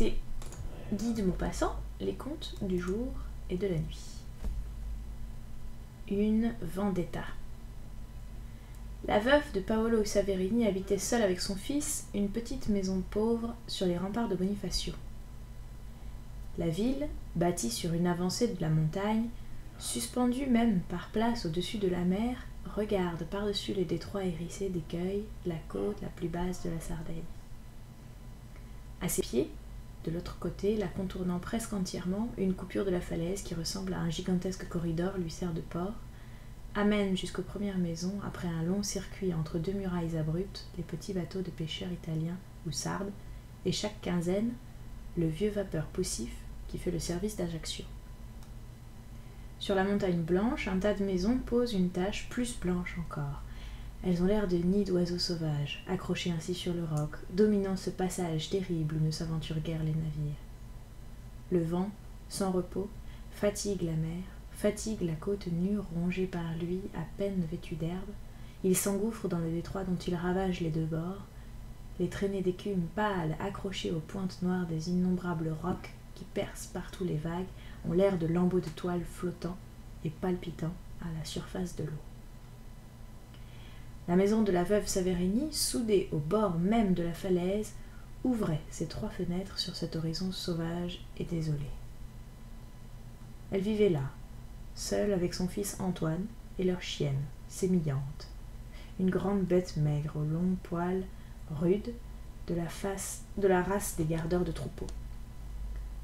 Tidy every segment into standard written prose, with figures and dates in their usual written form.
C'est Guy de Maupassant, les contes du jour et de la nuit. Une vendetta. La veuve de Paolo Saverini habitait seule avec son fils une petite maison pauvre sur les remparts de Bonifacio. La ville, bâtie sur une avancée de la montagne, suspendue même par place au-dessus de la mer, regarde par-dessus les détroits hérissés d'écueils la côte la plus basse de la Sardaigne. À ses pieds, de l'autre côté, la contournant presque entièrement, une coupure de la falaise qui ressemble à un gigantesque corridor lui sert de port, amène jusqu'aux premières maisons, après un long circuit entre deux murailles abruptes, les petits bateaux de pêcheurs italiens ou sardes, et chaque quinzaine, le vieux vapeur poussif qui fait le service d'Ajaccio. Sur la montagne blanche, un tas de maisons pose une tache plus blanche encore. Elles ont l'air de nids d'oiseaux sauvages, accrochés ainsi sur le roc, dominant ce passage terrible où ne s'aventurent guère les navires. Le vent, sans repos, fatigue la mer, fatigue la côte nue rongée par lui, à peine vêtue d'herbe. Il s'engouffre dans le détroit dont il ravage les deux bords. Les traînées d'écume pâles accrochées aux pointes noires des innombrables rocs qui percent partout les vagues ont l'air de lambeaux de toile flottants et palpitants à la surface de l'eau. La maison de la veuve Saverini, soudée au bord même de la falaise, ouvrait ses trois fenêtres sur cet horizon sauvage et désolé. Elle vivait là, seule avec son fils Antoine et leur chienne, sémillante, une grande bête maigre aux longs poils rudes de la race des gardeurs de troupeaux.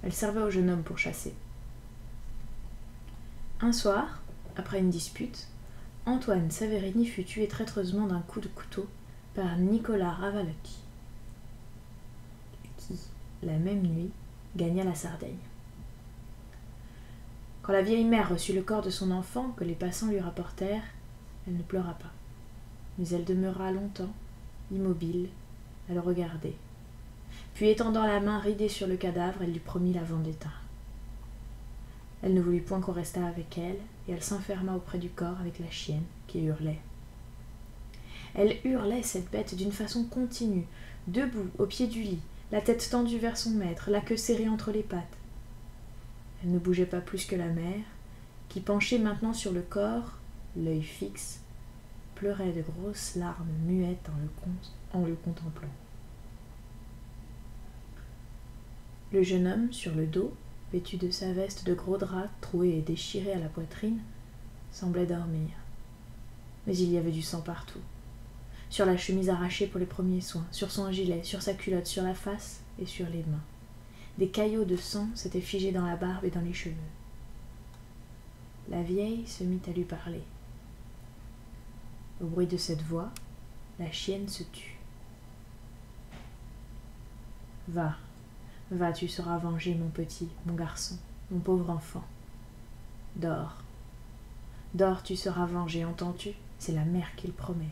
Elle servait au jeune homme pour chasser. Un soir, après une dispute, Antoine Saverini fut tué traîtreusement d'un coup de couteau par Nicolas Ravalacchi, qui, la même nuit, gagna la Sardaigne. Quand la vieille mère reçut le corps de son enfant que les passants lui rapportèrent, elle ne pleura pas, mais elle demeura longtemps, immobile, à le regarder. Puis étendant la main ridée sur le cadavre, elle lui promit la vendetta. Elle ne voulut point qu'on restât avec elle, et elle s'enferma auprès du corps avec la chienne, qui hurlait. Elle hurlait, cette bête, d'une façon continue, debout, au pied du lit, la tête tendue vers son maître, la queue serrée entre les pattes. Elle ne bougeait pas plus que la mère, qui, penchée maintenant sur le corps, l'œil fixe, pleurait de grosses larmes muettes en le contemplant. Le jeune homme, sur le dos, vêtu de sa veste de gros drap trouée et déchirée à la poitrine, semblait dormir. Mais il y avait du sang partout. Sur la chemise arrachée pour les premiers soins, sur son gilet, sur sa culotte, sur la face et sur les mains. Des caillots de sang s'étaient figés dans la barbe et dans les cheveux. La vieille se mit à lui parler. Au bruit de cette voix, la chienne se tut. « Va, va, tu seras vengé, mon petit, mon garçon, mon pauvre enfant. Dors. Dors, tu seras vengé, entends-tu? C'est la mère qui le promet.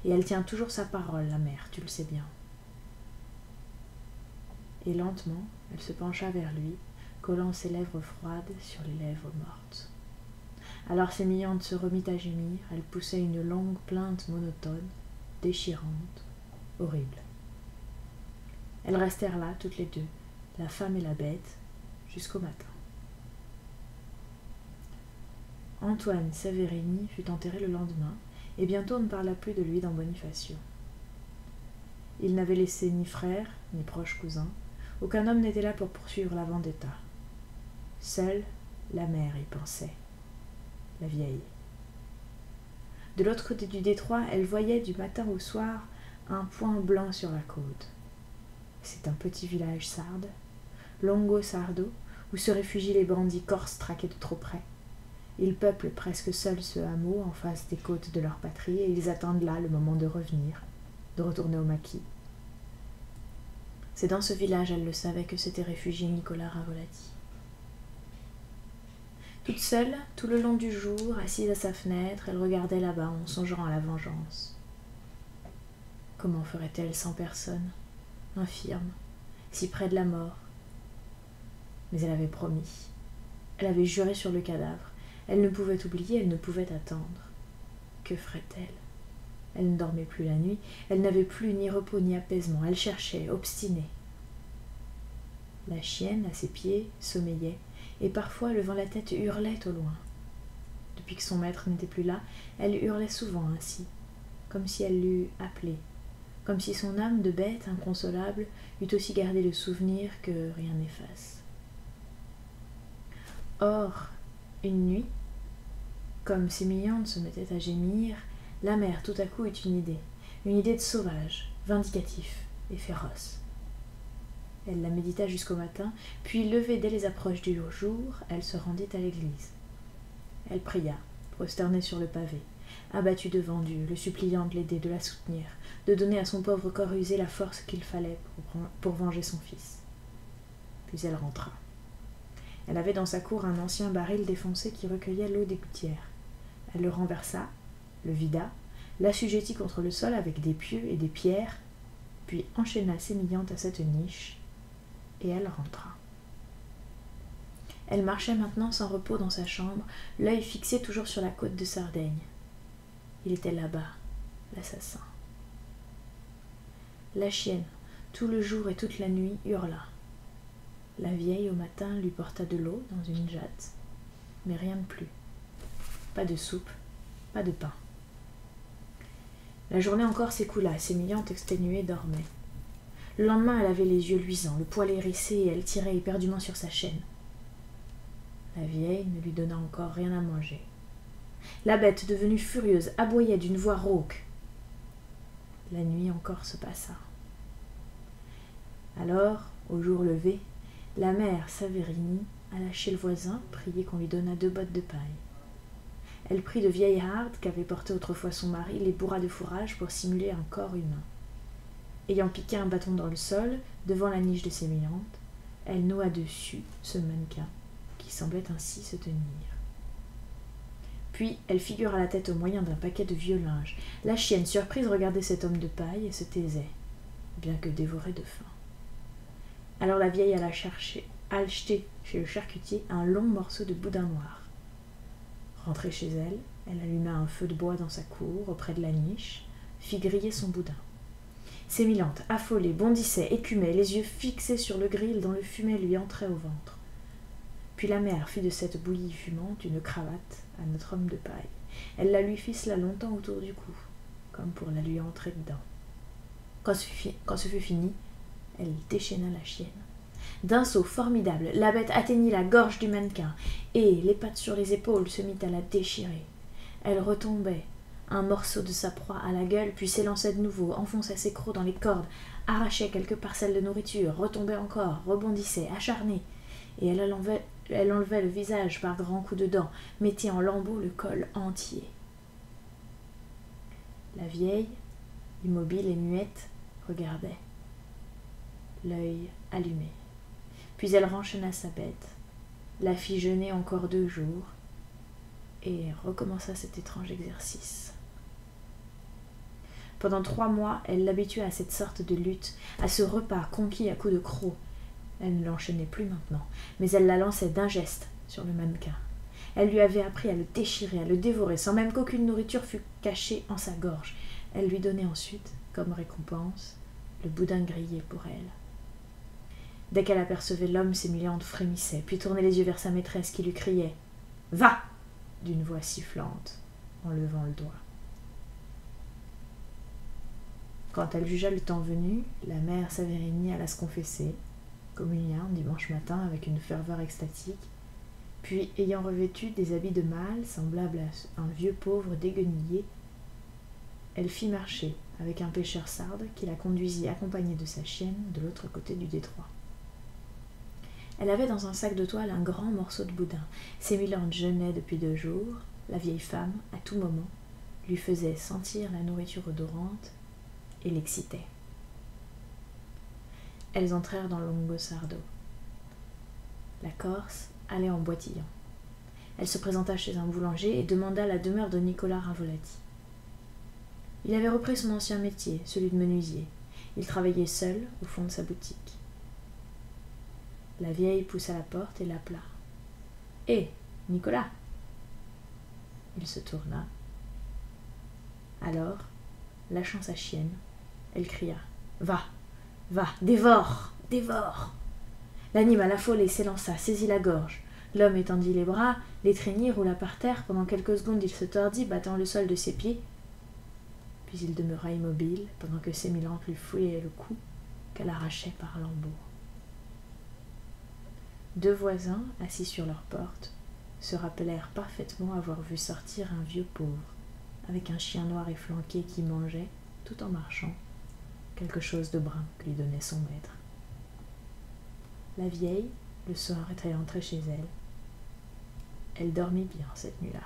Et elle tient toujours sa parole, la mère, tu le sais bien. » Et lentement, elle se pencha vers lui, collant ses lèvres froides sur les lèvres mortes. Alors Sémillante se remit à gémir, elle poussait une longue plainte monotone, déchirante, horrible. Elles restèrent là, toutes les deux, la femme et la bête, jusqu'au matin. Antoine Saverini fut enterré le lendemain, et bientôt on ne parla plus de lui dans Bonifacio. Il n'avait laissé ni frère, ni proche cousin. Aucun homme n'était là pour poursuivre la vendetta. Seule la mère y pensait, la vieille. De l'autre côté du détroit, elle voyait du matin au soir un point blanc sur la côte. C'est un petit village sarde, Longo Sardo, où se réfugient les bandits corses traqués de trop près. Ils peuplent presque seuls ce hameau en face des côtes de leur patrie, et ils attendent là le moment de revenir, de retourner au maquis. C'est dans ce village, elle le savait, que s'était réfugié Nicolas Ravolati. Toute seule, tout le long du jour, assise à sa fenêtre, elle regardait là-bas en songeant à la vengeance. Comment ferait-elle sans personne, infirme, si près de la mort? Mais elle avait promis. Elle avait juré sur le cadavre. Elle ne pouvait oublier, elle ne pouvait attendre. Que ferait-elle? Elle ne dormait plus la nuit, elle n'avait plus ni repos ni apaisement, elle cherchait, obstinée. La chienne, à ses pieds, sommeillait, et parfois, levant la tête, hurlait au loin. Depuis que son maître n'était plus là, elle hurlait souvent ainsi, comme si elle l'eût appelé, comme si son âme de bête inconsolable eût aussi gardé le souvenir que rien n'efface. Or, une nuit, comme Sémillante se mettait à gémir, la mère tout à coup eut une idée de sauvage, vindicatif et féroce. Elle la médita jusqu'au matin, puis levée dès les approches du jour, elle se rendit à l'église. Elle pria, prosternée sur le pavé, abattue devant Dieu, le suppliant de l'aider, de la soutenir, de donner à son pauvre corps usé la force qu'il fallait pour venger son fils. Puis elle rentra. Elle avait dans sa cour un ancien baril défoncé qui recueillait l'eau des gouttières. Elle le renversa, le vida, l'assujettit contre le sol avec des pieux et des pierres, puis enchaîna Sémillante à cette niche, et elle rentra. Elle marchait maintenant sans repos dans sa chambre, l'œil fixé toujours sur la côte de Sardaigne. Il était là-bas, l'assassin. La chienne, tout le jour et toute la nuit, hurla. La vieille, au matin, lui porta de l'eau dans une jatte, mais rien de plus. Pas de soupe, pas de pain. La journée encore s'écoula, Sémillante exténuée dormait. Le lendemain, elle avait les yeux luisants, le poil hérissé, et elle tirait éperdument sur sa chaîne. La vieille ne lui donna encore rien à manger. La bête, devenue furieuse, aboyait d'une voix rauque. La nuit encore se passa. Alors, au jour levé, la mère Saverini alla chez le voisin prier qu'on lui donnât 2 bottes de paille. Elle prit de vieilles hardes qu'avait portées autrefois son mari, les bourra de fourrage pour simuler un corps humain. Ayant piqué un bâton dans le sol, devant la niche de Sémillante, elle noua dessus ce mannequin, qui semblait ainsi se tenir. Puis elle figura la tête au moyen d'un paquet de vieux linge. La chienne, surprise, regardait cet homme de paille et se taisait, bien que dévorée de faim. Alors la vieille alla acheter chez le charcutier un long morceau de boudin noir. Rentrée chez elle, elle alluma un feu de bois dans sa cour, auprès de la niche, fit griller son boudin. Sémillante, affolée, bondissait, écumait, les yeux fixés sur le grill dont le fumet lui entrait au ventre. Puis la mère fit de cette bouillie fumante une cravate à notre homme de paille. Elle la lui ficela longtemps autour du cou, comme pour la lui entrer dedans. Quand ce fut fini, elle déchaîna la chienne. D'un saut formidable, la bête atteignit la gorge du mannequin, et, les pattes sur les épaules, se mit à la déchirer. Elle retombait, un morceau de sa proie à la gueule, puis s'élançait de nouveau, enfonçait ses crocs dans les cordes, arrachait quelques parcelles de nourriture, retombait encore, rebondissait, acharnée, et elle enlevait le visage par grands coups de dents, mettait en lambeaux le col entier. La vieille, immobile et muette, regardait, l'œil allumé. Puis elle renchaîna sa bête, la fit jeûner encore 2 jours, et recommença cet étrange exercice. Pendant 3 mois, elle l'habitua à cette sorte de lutte, à ce repas conquis à coups de crocs. Elle ne l'enchaînait plus maintenant, mais elle la lançait d'un geste sur le mannequin. Elle lui avait appris à le déchirer, à le dévorer, sans même qu'aucune nourriture fût cachée en sa gorge. Elle lui donnait ensuite, comme récompense, le boudin grillé pour elle. Dès qu'elle apercevait l'homme, Sémillante frémissait, puis tournait les yeux vers sa maîtresse qui lui criait « Va !» d'une voix sifflante, en levant le doigt. Quand elle jugea le temps venu, la mère Saverini alla se confesser, communia un dimanche matin avec une ferveur extatique, puis, ayant revêtu des habits de mâle, semblables à un vieux pauvre déguenillé, elle fit marcher avec un pêcheur sarde qui la conduisit accompagnée de sa chienne de l'autre côté du détroit. Elle avait dans un sac de toile un grand morceau de boudin. Sémillante jeûnait depuis 2 jours. La vieille femme, à tout moment, lui faisait sentir la nourriture odorante et l'excitait. Elles entrèrent dans Longosardo. La Corse allait en boitillant. Elle se présenta chez un boulanger et demanda la demeure de Nicolas Ravolati. Il avait repris son ancien métier, celui de menuisier. Il travaillait seul au fond de sa boutique. La vieille poussa la porte et l'appela. « Hé, Nicolas !» Il se tourna. Alors, lâchant sa chienne, elle cria « Va, va, dévore, dévore !» L'animal affolé s'élança, saisit la gorge. L'homme étendit les bras, l'étreignit, roula par terre. Pendant quelques secondes, il se tordit, battant le sol de ses pieds. Puis il demeura immobile, pendant que Sémillante lui fouillait le cou, qu'elle arrachait par lambeaux. Deux voisins, assis sur leur porte, se rappelèrent parfaitement avoir vu sortir un vieux pauvre, avec un chien noir efflanqué qui mangeait, tout en marchant, quelque chose de brun que lui donnait son maître. La vieille, le soir, était rentrée chez elle. Elle dormit bien cette nuit-là.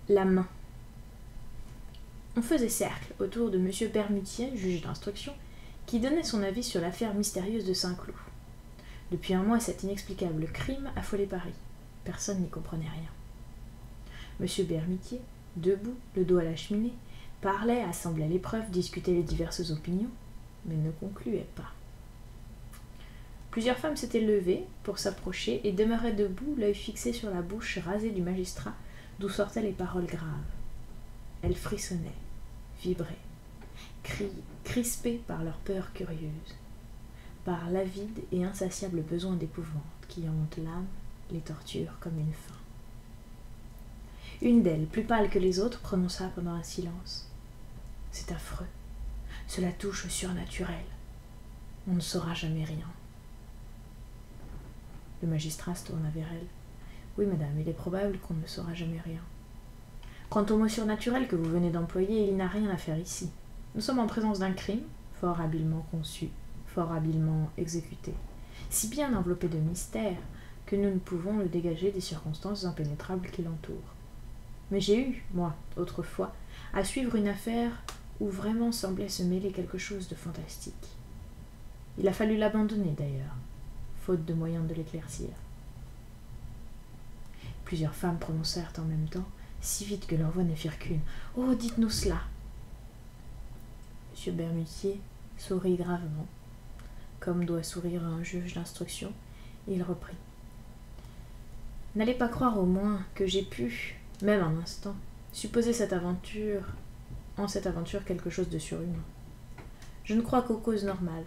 La main. On faisait cercle autour de M. Bermutier, juge d'instruction, qui donnait son avis sur l'affaire mystérieuse de Saint-Cloud. Depuis un mois, cet inexplicable crime affolait Paris. Personne n'y comprenait rien. M. Bermutier, debout, le dos à la cheminée, parlait, assemblait les preuves, discutait les diverses opinions, mais ne concluait pas. Plusieurs femmes s'étaient levées pour s'approcher et demeuraient debout, l'œil fixé sur la bouche rasée du magistrat, d'où sortaient les paroles graves. Elles frissonnaient, vibraient, crispées par leur peur curieuse, par l'avide et insatiable besoin d'épouvante qui hante l'âme, les torture comme une faim. Une d'elles, plus pâle que les autres, prononça pendant un silence. « C'est affreux. Cela touche au surnaturel. On ne saura jamais rien. » Le magistrat se tourna vers elle. « Oui, madame, il est probable qu'on ne saura jamais rien. Quant au mot surnaturel que vous venez d'employer, il n'a rien à faire ici. Nous sommes en présence d'un crime, fort habilement conçu, fort habilement exécuté, si bien enveloppé de mystère que nous ne pouvons le dégager des circonstances impénétrables qui l'entourent. Mais j'ai eu, moi, autrefois, à suivre une affaire où vraiment semblait se mêler quelque chose de fantastique. Il a fallu l'abandonner, d'ailleurs, faute de moyens de l'éclaircir. » Plusieurs femmes prononcèrent en même temps, si vite que leurs voix ne firent qu'une. « Oh, dites-nous cela !» M. Bermutier sourit gravement, comme doit sourire un juge d'instruction, et il reprit. « N'allez pas croire au moins que j'ai pu, même un instant, supposer en cette aventure quelque chose de surhumain. Je ne crois qu'aux causes normales.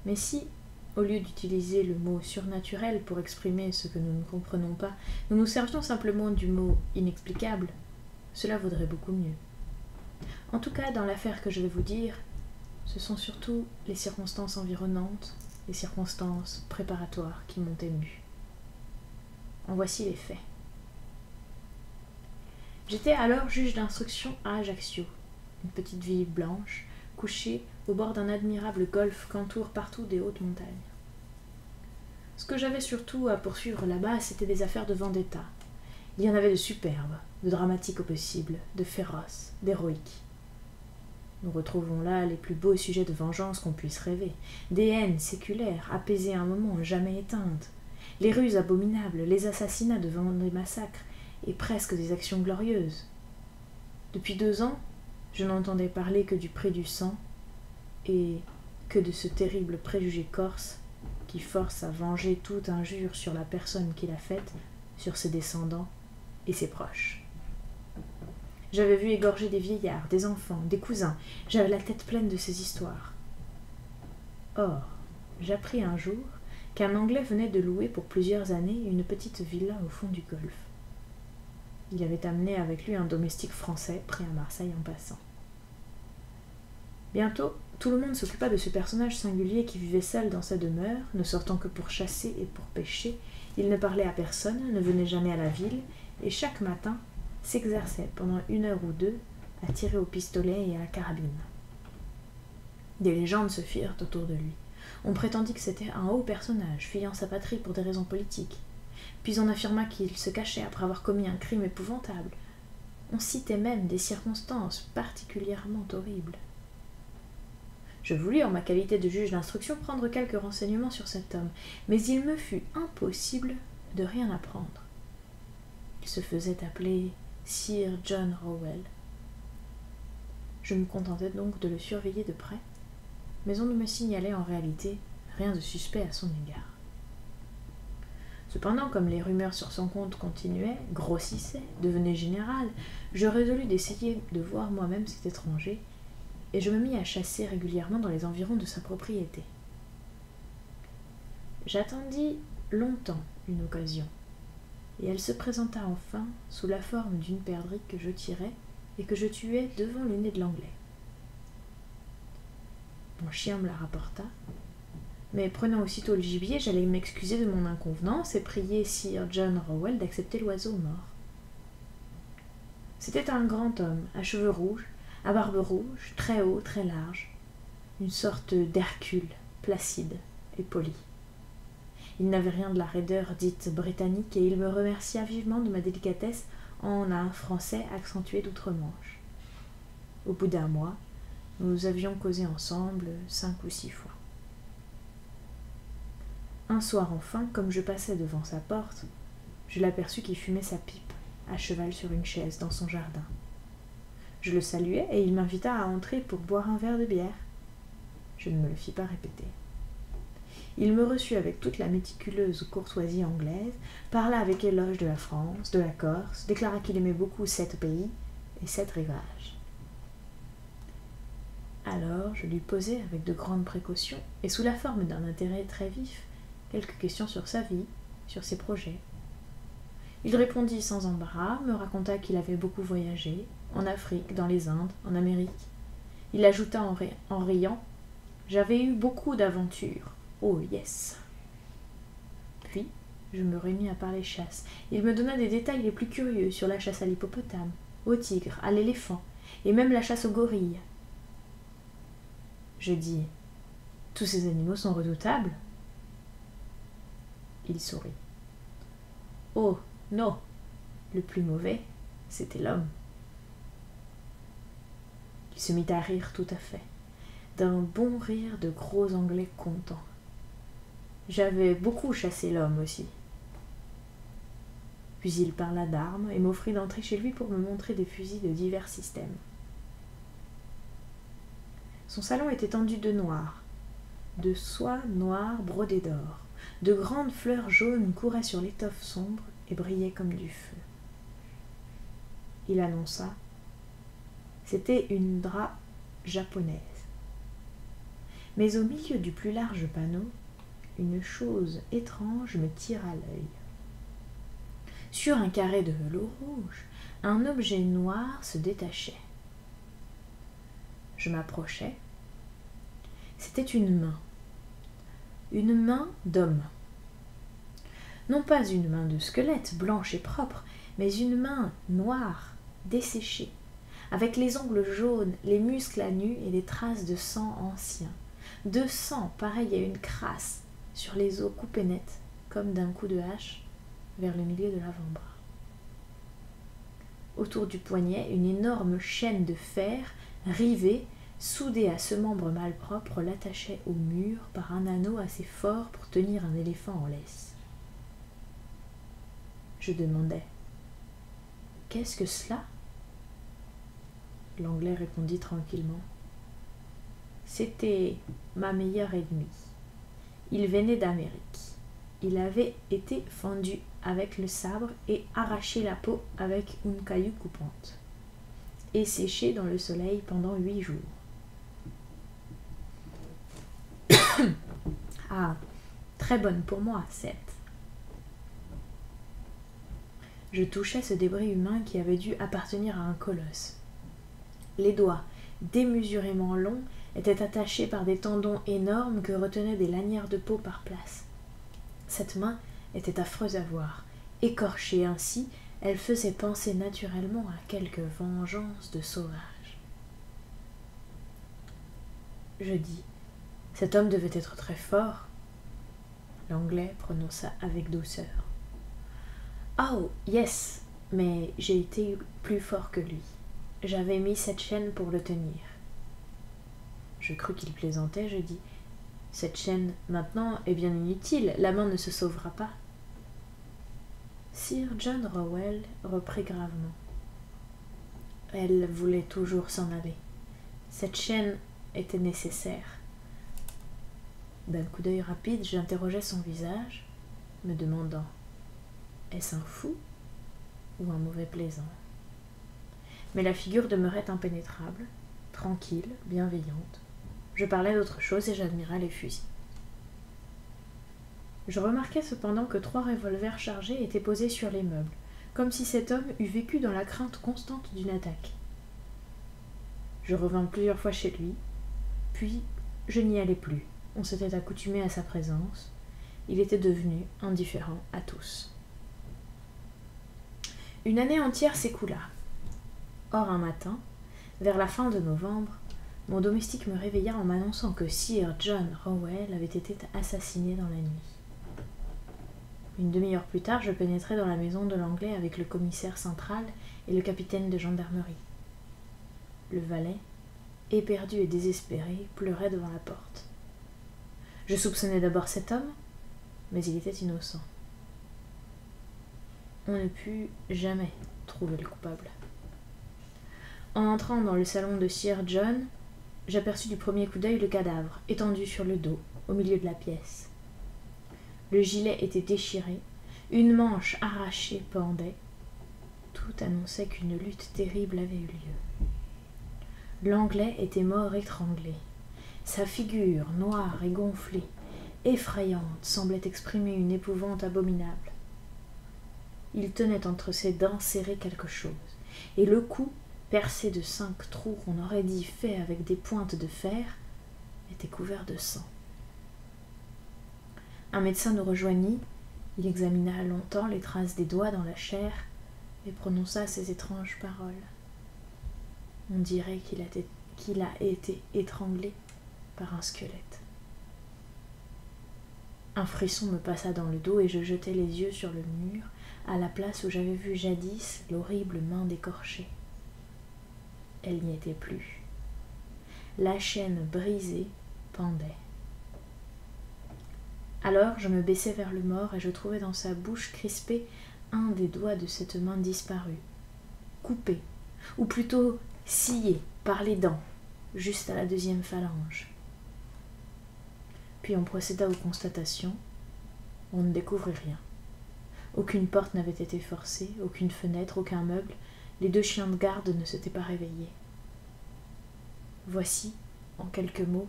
Mais si, au lieu d'utiliser le mot surnaturel pour exprimer ce que nous ne comprenons pas, nous nous servions simplement du mot inexplicable, cela vaudrait beaucoup mieux. En tout cas, dans l'affaire que je vais vous dire, ce sont surtout les circonstances environnantes, les circonstances préparatoires qui m'ont ému. En voici les faits. J'étais alors juge d'instruction à Ajaccio, une petite ville blanche, couchée au bord d'un admirable golfe qu'entourent partout des hautes montagnes. Ce que j'avais surtout à poursuivre là-bas, c'était des affaires de vendetta. Il y en avait de superbes, de dramatiques au possible, de féroces, d'héroïques. Nous retrouvons là les plus beaux sujets de vengeance qu'on puisse rêver, des haines séculaires, apaisées un moment, jamais éteintes, les ruses abominables, les assassinats devant des massacres, et presque des actions glorieuses. Depuis 2 ans, je n'entendais parler que du prix du sang, et que de ce terrible préjugé corse qui force à venger toute injure sur la personne qui l'a faite, sur ses descendants et ses proches. J'avais vu égorger des vieillards, des enfants, des cousins, j'avais la tête pleine de ces histoires. Or, j'appris un jour qu'un Anglais venait de louer pour plusieurs années une petite villa au fond du golfe. Il avait amené avec lui un domestique français pris à Marseille en passant. Bientôt, tout le monde s'occupa de ce personnage singulier qui vivait seul dans sa demeure, ne sortant que pour chasser et pour pêcher. Il ne parlait à personne, ne venait jamais à la ville, et chaque matin s'exerçait pendant 1 heure ou 2 à tirer au pistolet et à la carabine. Des légendes se firent autour de lui. On prétendit que c'était un haut personnage, fuyant sa patrie pour des raisons politiques. Puis on affirma qu'il se cachait après avoir commis un crime épouvantable. On citait même des circonstances particulièrement horribles. Je voulus, en ma qualité de juge d'instruction, prendre quelques renseignements sur cet homme, mais il me fut impossible de rien apprendre. Il se faisait appeler Sir John Rowell. Je me contentais donc de le surveiller de près, mais on ne me signalait en réalité rien de suspect à son égard. Cependant, comme les rumeurs sur son compte continuaient, grossissaient, devenaient générales, je résolus d'essayer de voir moi-même cet étranger, et je me mis à chasser régulièrement dans les environs de sa propriété. J'attendis longtemps une occasion, et elle se présenta enfin sous la forme d'une perdrix que je tirai et que je tuai devant le nez de l'Anglais. Mon chien me la rapporta, mais prenant aussitôt le gibier, j'allais m'excuser de mon inconvenance et prier Sir John Rowell d'accepter l'oiseau mort. C'était un grand homme, à cheveux rouges, à barbe rouge, très haut, très large, une sorte d'Hercule, placide et poli. Il n'avait rien de la raideur dite britannique et il me remercia vivement de ma délicatesse en un français accentué d'outre-Manche. Au bout d'un mois, nous avions causé ensemble 5 ou 6 fois. Un soir enfin, comme je passais devant sa porte, je l'aperçus qui fumait sa pipe, à cheval sur une chaise dans son jardin. Je le saluai et il m'invita à entrer pour boire un verre de bière. Je ne me le fis pas répéter. Il me reçut avec toute la méticuleuse courtoisie anglaise, parla avec éloge de la France, de la Corse, déclara qu'il aimait beaucoup 7 pays et 7 rivages. Alors je lui posai avec de grandes précautions et sous la forme d'un intérêt très vif quelques questions sur sa vie, sur ses projets. Il répondit sans embarras, me raconta qu'il avait beaucoup voyagé, en Afrique, dans les Indes, en Amérique. Il ajouta en riant « J'avais eu beaucoup d'aventures. Oh yes !» Puis, je me remis à parler chasse. Il me donna des détails les plus curieux sur la chasse à l'hippopotame, au tigre, à l'éléphant, et même la chasse aux gorilles. Je dis « Tous ces animaux sont redoutables ?» Il sourit. « Oh, non, le plus mauvais, c'était l'homme. » Il se mit à rire tout à fait, d'un bon rire de gros Anglais contents. J'avais beaucoup chassé l'homme aussi. Puis il parla d'armes et m'offrit d'entrer chez lui pour me montrer des fusils de divers systèmes. Son salon était tendu de noir, de soie noire brodée d'or. De grandes fleurs jaunes couraient sur l'étoffe sombre et brillaient comme du feu. Il annonça « C'était une drap japonaise. » Mais au milieu du plus large panneau, une chose étrange me tira l'œil. Sur un carré de velours rouge, un objet noir se détachait. Je m'approchai. C'était une main d'homme. Non pas une main de squelette, blanche et propre, mais une main noire, desséchée, avec les ongles jaunes, les muscles à nu et des traces de sang ancien. De sang pareil à une crasse sur les os coupés nets, comme d'un coup de hache, vers le milieu de l'avant-bras. Autour du poignet, une énorme chaîne de fer, rivée, soudée à ce membre malpropre, l'attachait au mur par un anneau assez fort pour tenir un éléphant en laisse. Je demandai « Qu'est-ce que cela ?» L'Anglais répondit tranquillement « C'était ma meilleure ennemie. Il venait d'Amérique. Il avait été fendu avec le sabre et arraché la peau avec une caillou coupante, et séché dans le soleil pendant 8 jours. Ah, très bonne pour moi, cette. Je touchais ce débris humain qui avait dû appartenir à un colosse. Les doigts, démesurément longs, étaient attachés par des tendons énormes que retenaient des lanières de peau par place. Cette main était affreuse à voir. Écorchée ainsi, elle faisait penser naturellement à quelque vengeance de sauvage. Je dis, cet homme devait être très fort. L'Anglais prononça avec douceur. Oh, yes, mais j'ai été plus fort que lui. J'avais mis cette chaîne pour le tenir. Je crus qu'il plaisantait, je dis. Cette chaîne, maintenant, est bien inutile, la main ne se sauvera pas. Sir John Rowell reprit gravement. Elle voulait toujours s'en aller. Cette chaîne était nécessaire. D'un coup d'œil rapide, j'interrogeai son visage, me demandant « Est-ce un fou ou un mauvais plaisant ?» Mais la figure demeurait impénétrable, tranquille, bienveillante. Je parlais d'autre chose et j'admirais les fusils. Je remarquai cependant que 3 revolvers chargés étaient posés sur les meubles, comme si cet homme eût vécu dans la crainte constante d'une attaque. Je revins plusieurs fois chez lui, puis je n'y allais plus. On s'était accoutumé à sa présence. Il était devenu indifférent à tous. Une année entière s'écoula. Or, un matin, vers la fin de novembre, mon domestique me réveilla en m'annonçant que Sir John Rowell avait été assassiné dans la nuit. Une demi-heure plus tard, je pénétrai dans la maison de l'Anglais avec le commissaire central et le capitaine de gendarmerie. Le valet, éperdu et désespéré, pleurait devant la porte. Je soupçonnai d'abord cet homme, mais il était innocent. On ne put jamais trouver le coupable. En entrant dans le salon de Sir John, j'aperçus du premier coup d'œil le cadavre, étendu sur le dos, au milieu de la pièce. Le gilet était déchiré, une manche arrachée pendait. Tout annonçait qu'une lutte terrible avait eu lieu. L'Anglais était mort étranglé. Sa figure, noire et gonflée, effrayante, semblait exprimer une épouvante abominable. Il tenait entre ses dents serrées quelque chose, et le cou, percé de 5 trous qu'on aurait dit faits avec des pointes de fer, était couvert de sang. Un médecin nous rejoignit. Il examina longtemps les traces des doigts dans la chair et prononça ces étranges paroles. On dirait qu'il a été étranglé par un squelette. Un frisson me passa dans le dos et je jetai les yeux sur le mur, à la place où j'avais vu jadis l'horrible main d'écorché. Elle n'y était plus. La chaîne brisée pendait. Alors je me baissai vers le mort et je trouvai dans sa bouche crispée un des doigts de cette main disparue, coupé, ou plutôt scié par les dents, juste à la 2e phalange. Puis on procéda aux constatations. On ne découvrit rien. Aucune porte n'avait été forcée, aucune fenêtre, aucun meuble. Les 2 chiens de garde ne s'étaient pas réveillés. Voici, en quelques mots,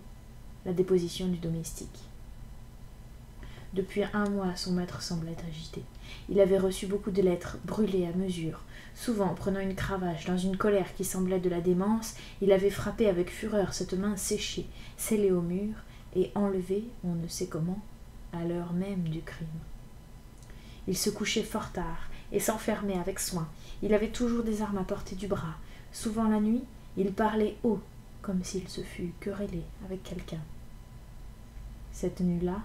la déposition du domestique. Depuis 1 mois, son maître semblait agité. Il avait reçu beaucoup de lettres, brûlées à mesure. Souvent, prenant une cravache, dans une colère qui semblait de la démence, il avait frappé avec fureur cette main séchée, scellée au mur, et enlevée, on ne sait comment, à l'heure même du crime. Il se couchait fort tard et s'enfermait avec soin. Il avait toujours des armes à portée du bras. Souvent la nuit, il parlait haut, comme s'il se fût querellé avec quelqu'un. Cette nuit-là,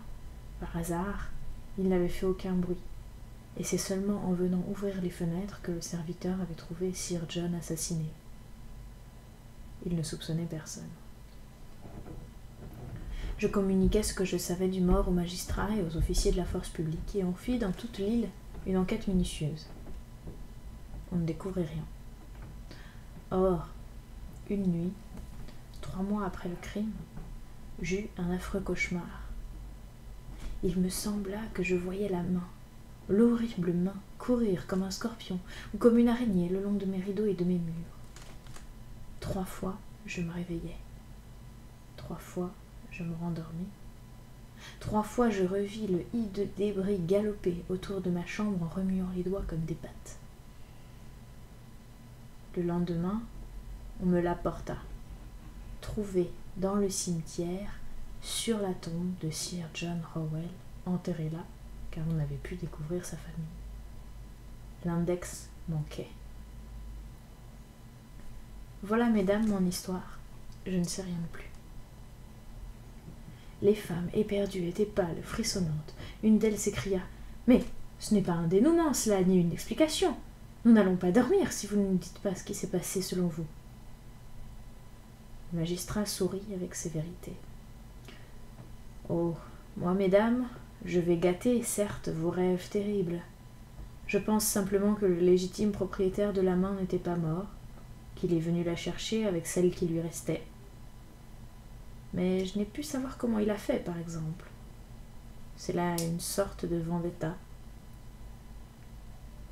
par hasard, il n'avait fait aucun bruit, et c'est seulement en venant ouvrir les fenêtres que le serviteur avait trouvé Sir John assassiné. Il ne soupçonnait personne. Je communiquai ce que je savais du mort aux magistrats et aux officiers de la force publique, et on fit dans toute l'île une enquête minutieuse. On ne découvrit rien. Or, une nuit, 3 mois après le crime, j'eus un affreux cauchemar. Il me sembla que je voyais la main, l'horrible main, courir comme un scorpion ou comme une araignée le long de mes rideaux et de mes murs. 3 fois, je me réveillai. 3 fois, je me rendormis. 3 fois, je revis le hideux débris galoper autour de ma chambre en remuant les doigts comme des pattes. Le lendemain, on me l'apporta, trouvé dans le cimetière, sur la tombe de Sir John Rowell, enterré là, car on n'avait pu découvrir sa famille. L'index manquait. Voilà, mesdames, mon histoire. Je ne sais rien de plus. Les femmes, éperdues, étaient pâles, frissonnantes. Une d'elles s'écria « Mais ce n'est pas un dénouement, cela, ni une explication. Nous n'allons pas dormir si vous ne nous dites pas ce qui s'est passé selon vous. » Le magistrat sourit avec sévérité. « Oh, moi, mesdames, je vais gâter, certes, vos rêves terribles. Je pense simplement que le légitime propriétaire de la main n'était pas mort, qu'il est venu la chercher avec celle qui lui restait. Mais je n'ai pu savoir comment il a fait, par exemple. C'est là une sorte de vendetta. »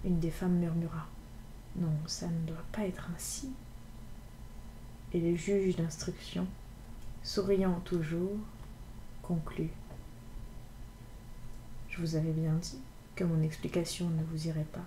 Une des femmes murmura. « Non, ça ne doit pas être ainsi. » et le juge d'instruction, souriant toujours, conclut. Je vous avais bien dit que mon explication ne vous irait pas.